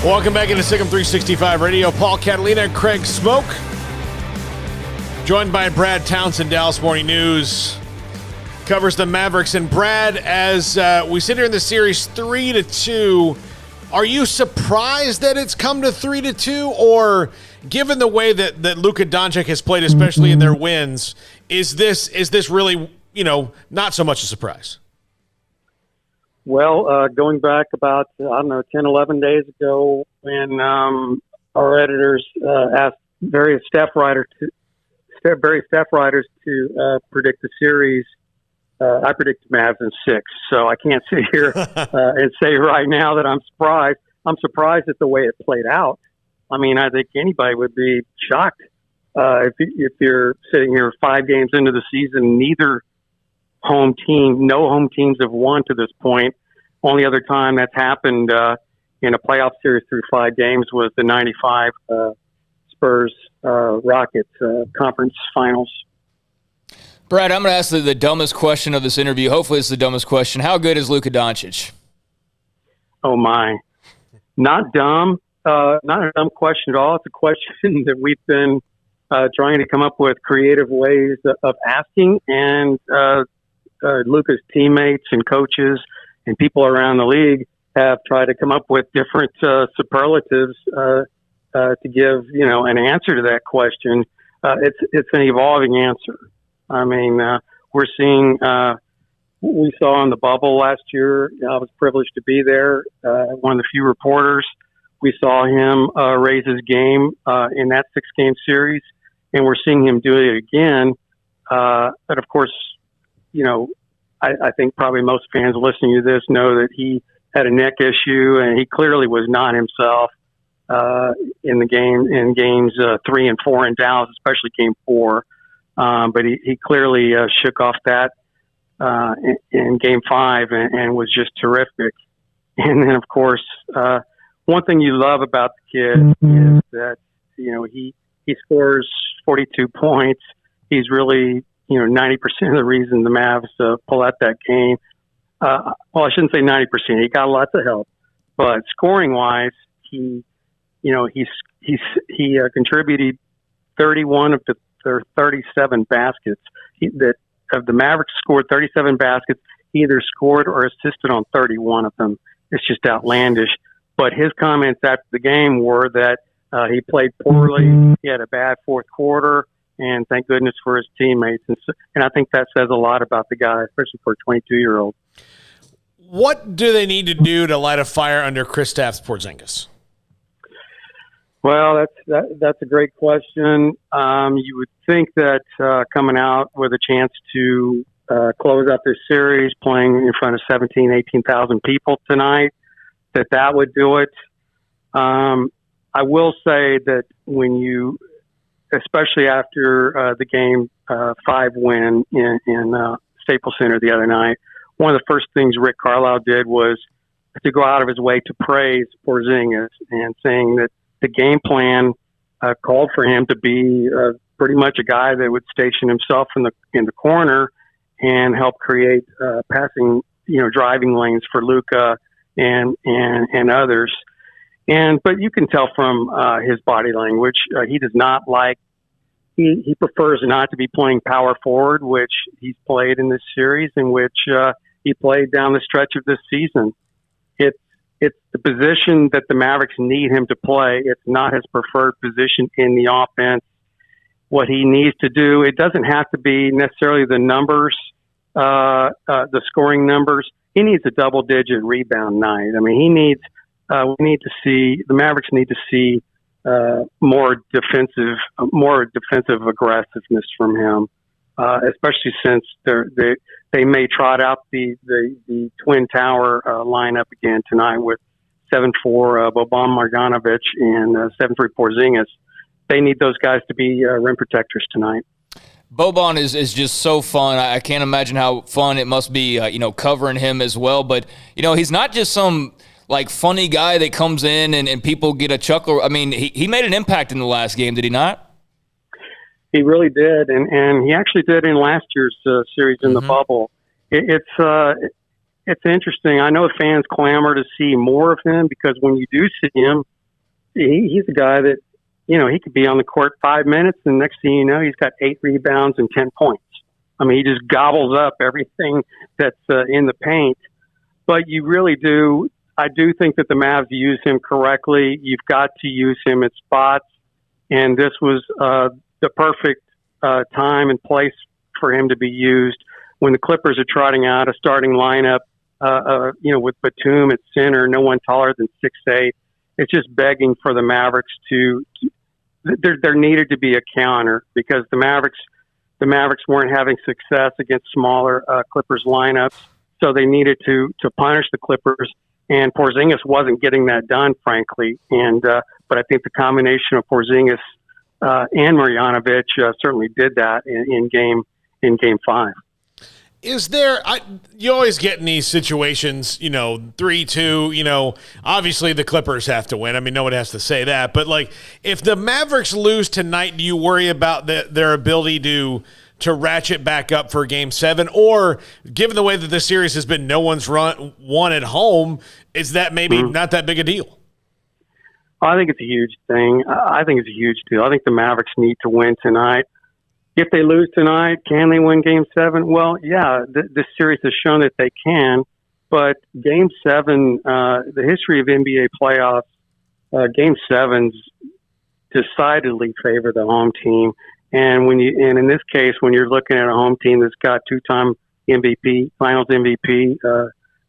Welcome back into SicEm365 Radio. Paul, Catalina, and Craig Smoak. Joined by Brad Townsend, Dallas Morning News. Covers the Mavericks. And Brad, as we sit here in the series 3-2, are you surprised that it's come to 3-2? Or given the way that Luka Doncic has played, especially in their wins, is this really, not so much a surprise? Well, going back about, 10, 11 days ago when our editors asked various staff writers to predict the series, I predicted Mavs in 6. So I can't sit here and say right now that I'm surprised. I'm surprised at the way it played out. I mean, I think anybody would be shocked if you're sitting here 5 games into the season, no home teams have won to this point. Only other time that's happened in a playoff series through 5 games was the 95 Spurs Rockets conference finals. Brad, I'm going to ask the dumbest question of this interview. Hopefully it's the dumbest question. How good is Luka Doncic? Oh, my. Not dumb. Not a dumb question at all. It's a question that we've been trying to come up with creative ways of asking, and Luka's teammates and coaches and people around the league have tried to come up with different superlatives to give, an answer to that question. It's an evolving answer. I mean, we're seeing, we saw in the bubble last year, I was privileged to be there, one of the few reporters. We saw him raise his game in that 6-game series, and we're seeing him do it again. But of course, I think probably most fans listening to this know that he had a neck issue, and he clearly was not himself in games 3 and 4 in Dallas, especially game 4. But he clearly shook off that in game 5 and was just terrific. And then, of course, one thing you love about the kid is that, he scores 42 points. He's really, 90% of the reason the Mavs pull out that game. Well, I shouldn't say 90%. He got lots of help. But scoring-wise, he contributed 31 of their 37 baskets. Of the Mavericks scored 37 baskets. He either scored or assisted on 31 of them. It's just outlandish. But his comments after the game were that he played poorly. He had a bad fourth quarter, and thank goodness for his teammates. And I think that says a lot about the guy, especially for a 22-year-old. What do they need to do to light a fire under Kristaps Porzingis? Well, that's a great question. You would think that coming out with a chance to close out this series, playing in front of 17,000, 18,000 people tonight, that would do it. I will say that especially after the game 5 win in Staples Center the other night, one of the first things Rick Carlisle did was to go out of his way to praise Porzingis and saying that the game plan called for him to be pretty much a guy that would station himself in the corner and help create passing, driving lanes for Luka and others. But you can tell from his body language, he does not like. He prefers not to be playing power forward, which he's played in this series, in which he played down the stretch of this season. It's the position that the Mavericks need him to play. It's not his preferred position in the offense. What he needs to do, it doesn't have to be necessarily the numbers, the scoring numbers. He needs a double-digit rebound night. I mean, the Mavericks need to see more defensive aggressiveness from him, especially since they may trot out the Twin Tower lineup again tonight with 7-4 Boban Marjanovic and 7-3 Porzingis. They need those guys to be rim protectors tonight. Boban is just so fun. I can't imagine how fun it must be, covering him as well. But, he's not just some funny guy that comes in and people get a chuckle. I mean, he made an impact in the last game, did he not? He really did, and he actually did in last year's series in the bubble. It's it's interesting. I know fans clamor to see more of him because when you do see him, he's a guy that, he could be on the court 5 minutes, and next thing you know, he's got 8 rebounds and 10 points. I mean, he just gobbles up everything that's in the paint. But you really do. I do think that the Mavs use him correctly. You've got to use him at spots, and this was the perfect time and place for him to be used when the Clippers are trotting out a starting lineup, with Batum at center, no one taller than 6'8". It's just begging for the Mavericks to. There needed to be a counter because the Mavericks weren't having success against smaller Clippers lineups, so they needed to punish the Clippers. And Porzingis wasn't getting that done, frankly. And but I think the combination of Porzingis and Marjanovic certainly did that in game 5. Is there, you always get in these situations, 3-2, obviously the Clippers have to win. I mean, no one has to say that. But, if the Mavericks lose tonight, do you worry about their ability to ratchet back up for Game 7? Or, given the way that this series has been, no one's won at home, is that maybe not that big a deal? I think it's a huge thing. I think it's a huge deal. I think the Mavericks need to win tonight. If they lose tonight, can they win Game 7? Well, yeah, this series has shown that they can. But Game 7, the history of NBA playoffs, Game 7s decidedly favor the home team. And in this case, when you're looking at a home team that's got 2-time MVP, Finals MVP,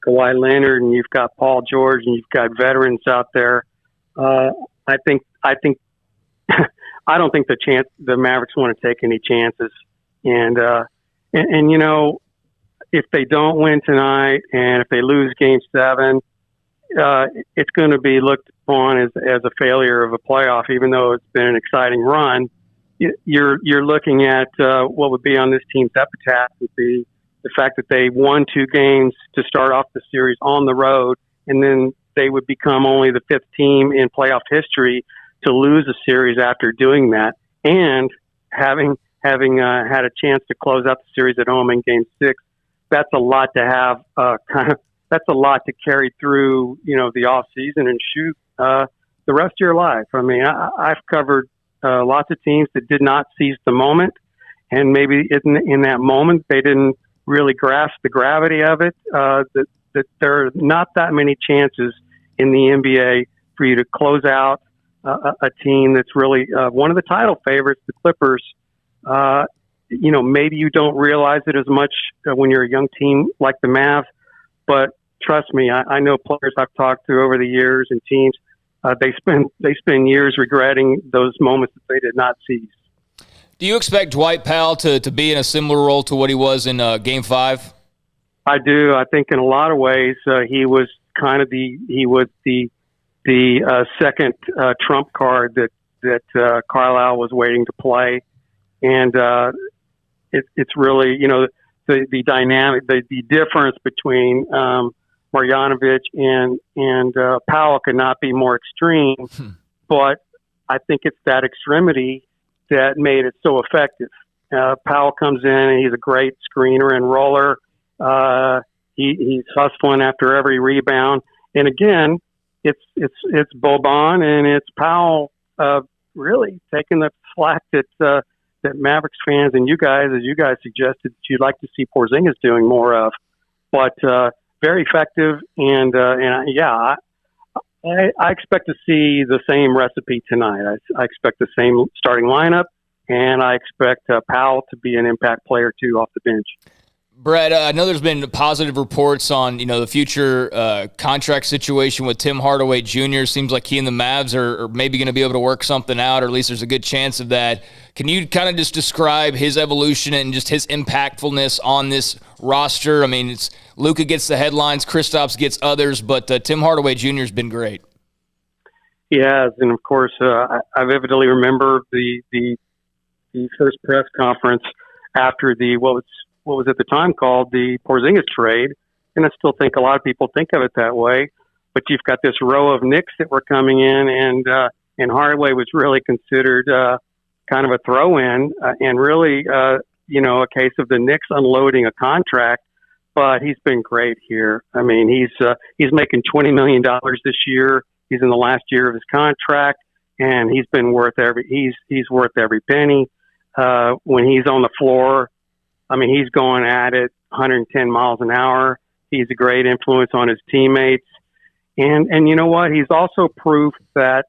Kawhi Leonard, and you've got Paul George, and you've got veterans out there, I think. I don't think the Mavericks want to take any chances. And if they don't win tonight and if they lose Game 7, it's going to be looked upon as a failure of a playoff, even though it's been an exciting run. You're looking at what would be on this team's epitaph would be the fact that they won 2 games to start off the series on the road, and then they would become only the 5th team in playoff history to lose a series after doing that, and having had a chance to close out the series at home in Game 6. That's a lot to have. That's a lot to carry through, the off season and shoot the rest of your life. I mean, I've covered lots of teams that did not seize the moment, and maybe in that moment they didn't really grasp the gravity of it. That there are not that many chances in the NBA for you to close out a team that's really one of the title favorites, the Clippers. Maybe you don't realize it as much when you're a young team like the Mavs, but trust me, I know players I've talked to over the years and teams, they spend years regretting those moments that they did not seize. Do you expect Dwight Powell to be in a similar role to what he was in Game 5? I do. I think in a lot of ways he was kind of the second trump card that Carlisle was waiting to play, and it's really the dynamic, the difference between Marjanovic and Powell could not be more extreme, but I think it's that extremity that made it so effective. Powell comes in and he's a great screener and roller. He's hustling after every rebound, and again, it's Boban and it's Powell really taking the slack that Mavericks fans and you guys, as you guys suggested, that you'd like to see Porzingis doing more of. But very effective, and I expect to see the same recipe tonight. I expect the same starting lineup, and I expect Powell to be an impact player too off the bench. Brett, I know there's been positive reports on the future contract situation with Tim Hardaway Jr. Seems like he and the Mavs are maybe going to be able to work something out, or at least there's a good chance of that. Can you kind of just describe his evolution and just his impactfulness on this roster? I mean, it's Luka gets the headlines, Kristaps gets others, but Tim Hardaway Jr. has been great. Yeah, and of course, I vividly remember the first press conference after what was at the time called the Porzingis trade, and I still think a lot of people think of it that way. But you've got this row of Knicks that were coming in, and Hardaway was really considered kind of a throw-in, and really, a case of the Knicks unloading a contract but he's been great here. I mean, he's making $20 million this year. He's in the last year of his contract, and he's worth every penny. When he's on the floor, I mean, he's going at it 110 miles an hour. He's a great influence on his teammates. And you know what? He's also proof that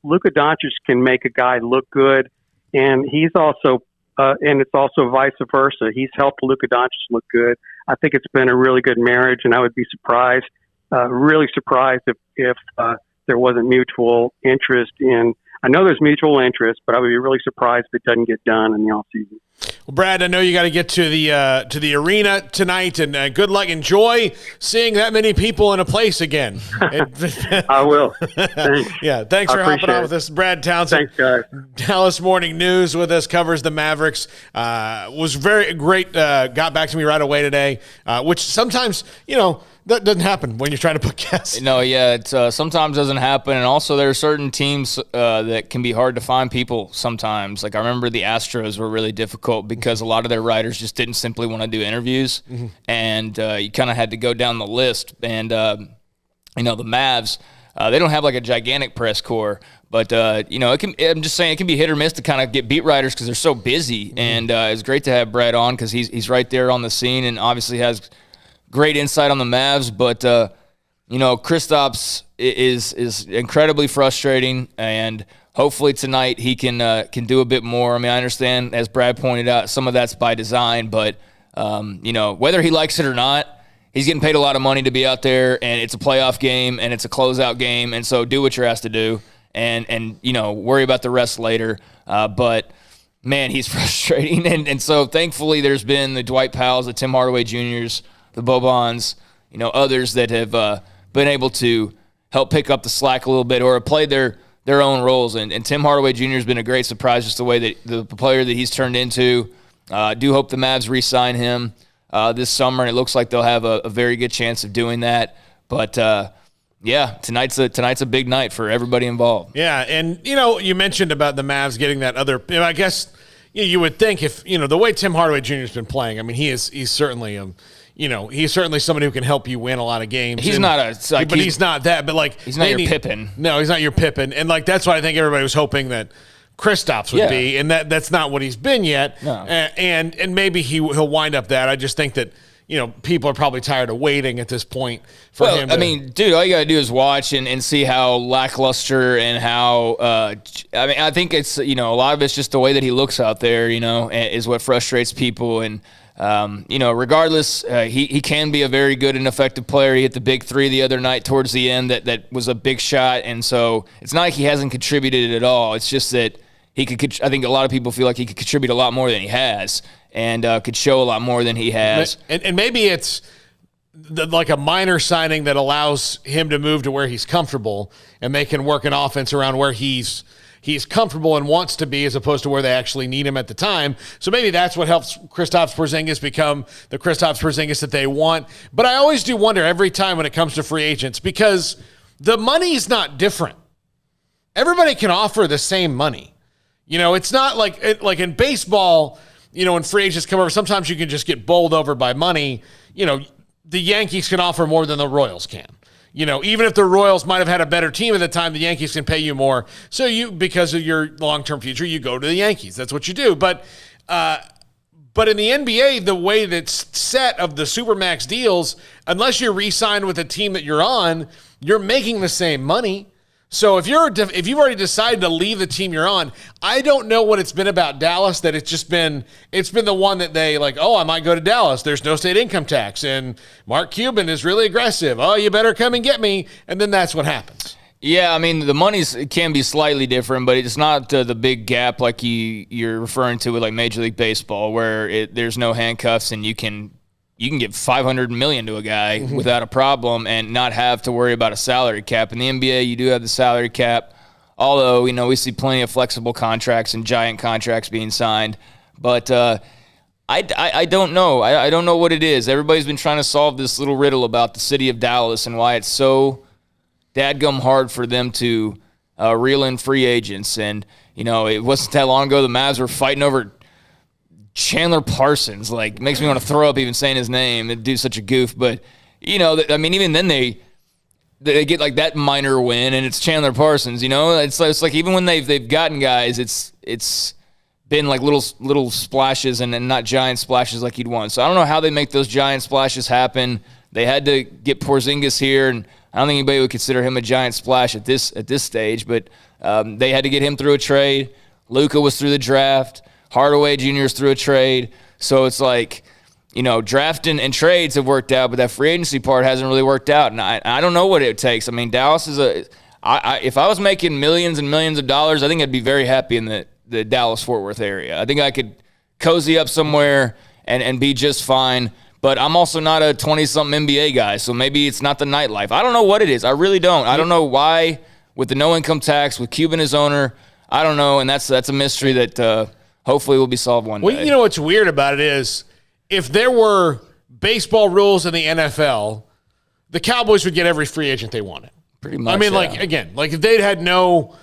Luka Doncic can make a guy look good, and he's also and it's also vice versa. He's helped Luka Doncic look good. I think it's been a really good marriage, and I would be surprised, really surprised if there wasn't mutual interest in. I know there's mutual interest, but I would be really surprised if it doesn't get done in the offseason. Well, Brad, I know you got to get to the arena tonight, and good luck. Enjoy seeing that many people in a place again. I will. Thanks. Yeah, thanks for hopping on with us, Brad Townsend. Thanks, guys. Dallas Morning News with us, covers the Mavericks. Was very great. Got back to me right away today, which sometimes that doesn't happen when you're trying to put guests. No, yeah, it sometimes doesn't happen, and also there are certain teams that can be hard to find people sometimes. Like I remember the Astros were really difficult because a lot of their writers just didn't simply want to do interviews, and you kind of had to go down the list. And the Mavs, they don't have like a gigantic press corps, but it can. I'm just saying it can be hit or miss to kind of get beat writers because they're so busy. And it's great to have Brad on because he's right there on the scene and obviously has great insight on the Mavs, but Kristaps is incredibly frustrating, and hopefully tonight he can do a bit more. I mean, I understand, as Brad pointed out, some of that's by design, but whether he likes it or not, he's getting paid a lot of money to be out there, and it's a playoff game and it's a closeout game, and so do what you're asked to do, and worry about the rest later. But man, he's frustrating, and so thankfully there's been the Dwight Powells, the Tim Hardaway Jr.'s, the Bobans, others that have been able to help pick up the slack a little bit or have played their own roles. And Tim Hardaway Jr. has been a great surprise, just the way that the player that he's turned into. Do hope the Mavs re-sign him this summer, and it looks like they'll have a very good chance of doing that. But tonight's a big night for everybody involved. Yeah, and you mentioned about the Mavs getting that other. I guess you would think if the way Tim Hardaway Jr. has been playing. I mean, he's certainly he's certainly somebody who can help you win a lot of games. He's he's not that. But he's not your Pippen. No, he's not your Pippen. And that's why I think everybody was hoping that Kristaps would be, and that's not what he's been yet. No. And maybe he'll wind up that. I just think that people are probably tired of waiting at this point for him. I mean, dude, all you got to do is watch and see how lackluster and how. I think it's a lot of it's just the way that he looks out there. Is what frustrates people. And regardless, he can be a very good and effective player. He hit the big three the other night towards the end that was a big shot, and so it's not like he hasn't contributed at all. It's just that he could. I think a lot of people feel like he could contribute a lot more than he has, and could show a lot more than he has. And maybe it's like a minor signing that allows him to move to where he's comfortable, and they can work an offense around where he's comfortable and wants to be, as opposed to where they actually need him at the time. So maybe that's what helps Kristaps Porzingis become the Kristaps Porzingis that they want. But I always do wonder every time when it comes to free agents, because the money's not different. Everybody can offer the same money. It's not like in baseball, when free agents come over, sometimes you can just get bowled over by money. The Yankees can offer more than the Royals can. Even if the Royals might have had a better team at the time, the Yankees can pay you more. So because of your long-term future, you go to the Yankees. That's what you do. But in the NBA, the way that's set of the Supermax deals, unless you're re-signed with a team that you're on, you're making the same money. So if you've already decided to leave the team you're on, I don't know what it's been about Dallas that it's been the one that they I might go to Dallas. There's no state income tax, and Mark Cuban is really aggressive. Oh, you better come and get me, and then that's what happens. Yeah, I mean the money's can be slightly different, but it's not the big gap like you're referring to with like Major League Baseball, where there's no handcuffs and you can give $500 million to a guy without a problem and not have to worry about a salary cap. In the NBA, you do have the salary cap, although, we see plenty of flexible contracts and giant contracts being signed. But I don't know. I don't know what it is. Everybody's been trying to solve this little riddle about the city of Dallas and why it's so dadgum hard for them to reel in free agents. And, it wasn't that long ago the Mavs were fighting over Chandler Parsons. Like, makes me want to throw up even saying his name and do such a goof. But, I mean, even then they get like that minor win, and it's Chandler Parsons. It's like even when they've gotten guys, it's been like little splashes and not giant splashes like you'd want. So I don't know how they make those giant splashes happen. They had to get Porzingis here, and I don't think anybody would consider him a giant splash at this stage. But they had to get him through a trade. Luka was through the draft. Hardaway Jr. is through a trade. So it's like, drafting and trades have worked out, but that free agency part hasn't really worked out. And I don't know what it takes. I mean, Dallas is if I was making millions and millions of dollars, I think I'd be very happy in the Dallas-Fort Worth area. I think I could cozy up somewhere and be just fine. But I'm also not a 20-something NBA guy, so maybe it's not the nightlife. I don't know what it is. I really don't. I don't know why, with the no-income tax, with Cuban as owner, I don't know, and that's a mystery that hopefully will be solved one day. Well, you know what's weird about it is if there were baseball rules in the NFL, the Cowboys would get every free agent they wanted. Pretty much, I mean, yeah. like if they'd had no,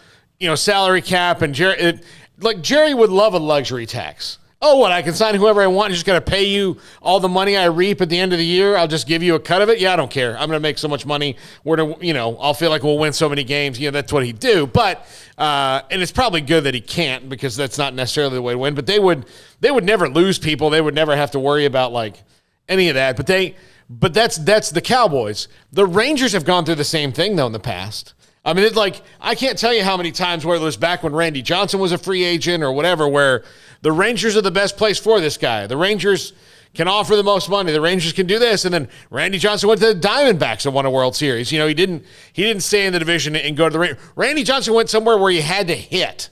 salary cap and Jerry would love a luxury tax. Oh, what? I can sign whoever I want. I'm just going to pay you all the money I reap at the end of the year. I'll just give you a cut of it. Yeah, I don't care. I'm going to make so much money. I'll feel like we'll win so many games. That's what he'd do. But and it's probably good that he can't, because that's not necessarily the way to win. But they would never lose people. They would never have to worry about like any of that. But that's the Cowboys. The Rangers have gone through the same thing though in the past. I mean, it's like, I can't tell you how many times, whether it was back when Randy Johnson was a free agent or whatever, where the Rangers are the best place for this guy. The Rangers can offer the most money. The Rangers can do this. And then Randy Johnson went to the Diamondbacks and won a World Series. He didn't stay in the division and go to the Rangers. Randy Johnson went somewhere where he had to hit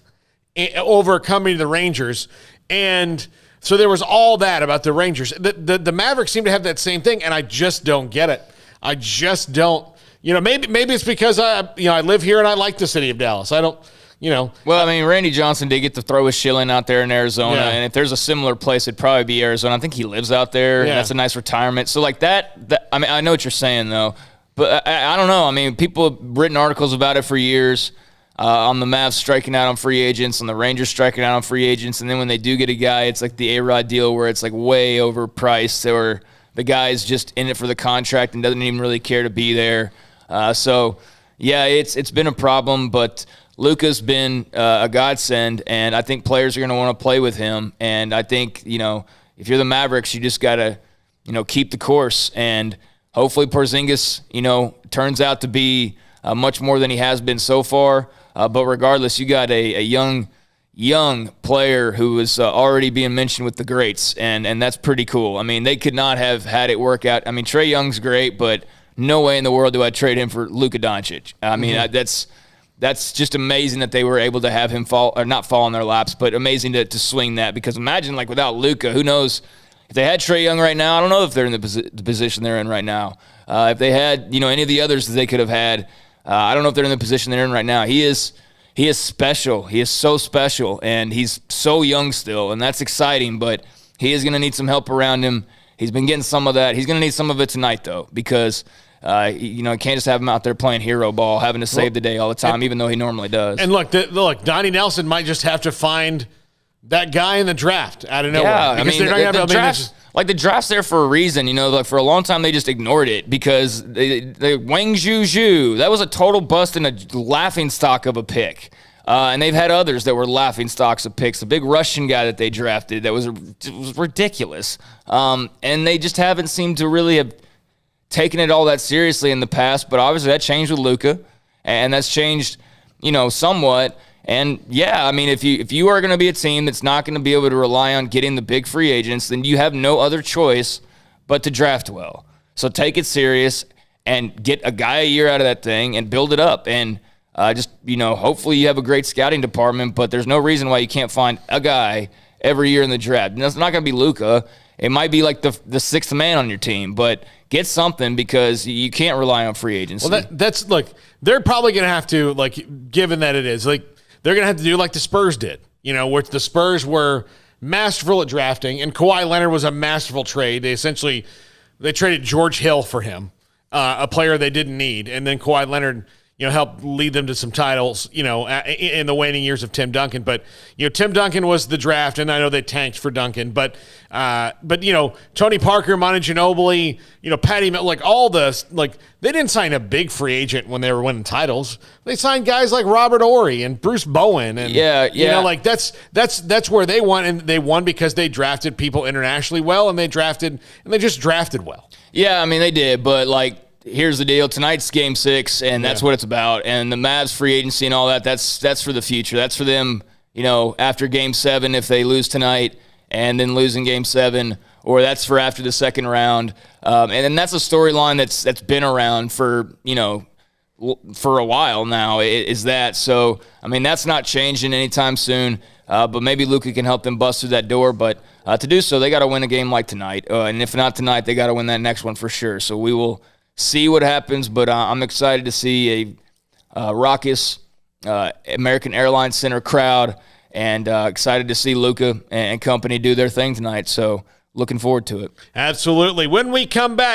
over coming to the Rangers. And so there was all that about the Rangers. The Mavericks seem to have that same thing, and I just don't get it. I just don't. Maybe it's because I live here and I like the city of Dallas. I don't, Well, I mean, Randy Johnson did get to throw his shilling out there in Arizona, and if there's a similar place, it'd probably be Arizona. I think he lives out there, and that's a nice retirement. So, like that, I mean, I know what you're saying, though, but I don't know. I mean, people have written articles about it for years on the Mavs striking out on free agents, on the Rangers striking out on free agents, and then when they do get a guy, it's like the A-Rod deal where it's like way overpriced, or the guy's just in it for the contract and doesn't even really care to be there. It's been a problem, but Luka's been a godsend, and I think players are going to want to play with him. And I think, if you're the Mavericks, you just got to, keep the course. And hopefully Porzingis, turns out to be much more than he has been so far. But regardless, you got a young player who is already being mentioned with the greats, and that's pretty cool. I mean, they could not have had it work out. I mean, Trae Young's great, but no way in the world do I trade him for Luka Doncic. I mean, that's just amazing that they were able to have him not fall in their laps, but amazing to swing that, because imagine, like, without Luka, who knows if they had Trae Young right now. I don't know if they're in the position they're in right now. If they had, any of the others that they could have had, I don't know if they're in the position they're in right now. He is special. He is so special, and he's so young still, and that's exciting, but he is going to need some help around him. He's been getting some of that. He's going to need some of it tonight, though, because can't just have him out there playing hero ball, having to save the day all the time, even though he normally does. And look, Donnie Nelson might just have to find that guy in the draft out of nowhere. Yeah, I mean, the draft's there for a reason. Like for a long time they just ignored it because they Wang Zhu, that was a total bust and a laughing stock of a pick. And they've had others that were laughing stocks of picks. The big Russian guy that they drafted that was ridiculous. And they just haven't seemed to really have taken it all that seriously in the past. But obviously that changed with Luka, and that's changed, somewhat. And yeah, I mean, if you are going to be a team that's not going to be able to rely on getting the big free agents, then you have no other choice but to draft well. So take it serious and get a guy a year out of that thing and build it up. And hopefully you have a great scouting department, but there's no reason why you can't find a guy every year in the draft. And that's not going to be Luka. It might be like the sixth man on your team, but get something because you can't rely on free agency. Well, that's like, they're probably going to have to, like, given that it is, like, they're going to have to do like the Spurs did, where the Spurs were masterful at drafting, and Kawhi Leonard was a masterful trade. They traded George Hill for him, a player they didn't need, and then Kawhi Leonard, helped lead them to some titles, in the waning years of Tim Duncan. But, Tim Duncan was the draft, and I know they tanked for Duncan. But Tony Parker, Monte Ginobili, Patty, all this, they didn't sign a big free agent when they were winning titles. They signed guys like Robert Horry and Bruce Bowen. And, that's where they won, and they won because they drafted people internationally well, and they just drafted well. Yeah, I mean, they did, but, here's the deal. Tonight's Game 6, and that's what it's about. And the Mavs free agency and all that, that's for the future. That's for them, after Game 7 if they lose tonight and then losing Game 7, or that's for after the second round. And that's a storyline that's been around for a while now, is that. So, I mean, that's not changing anytime soon. But maybe Luka can help them bust through that door. But to do so, they got to win a game like tonight. And if not tonight, they got to win that next one for sure. So we will see what happens, but I'm excited to see a raucous American Airlines Center crowd, and excited to see Luka and company do their thing tonight. So looking forward to it. Absolutely. When we come back,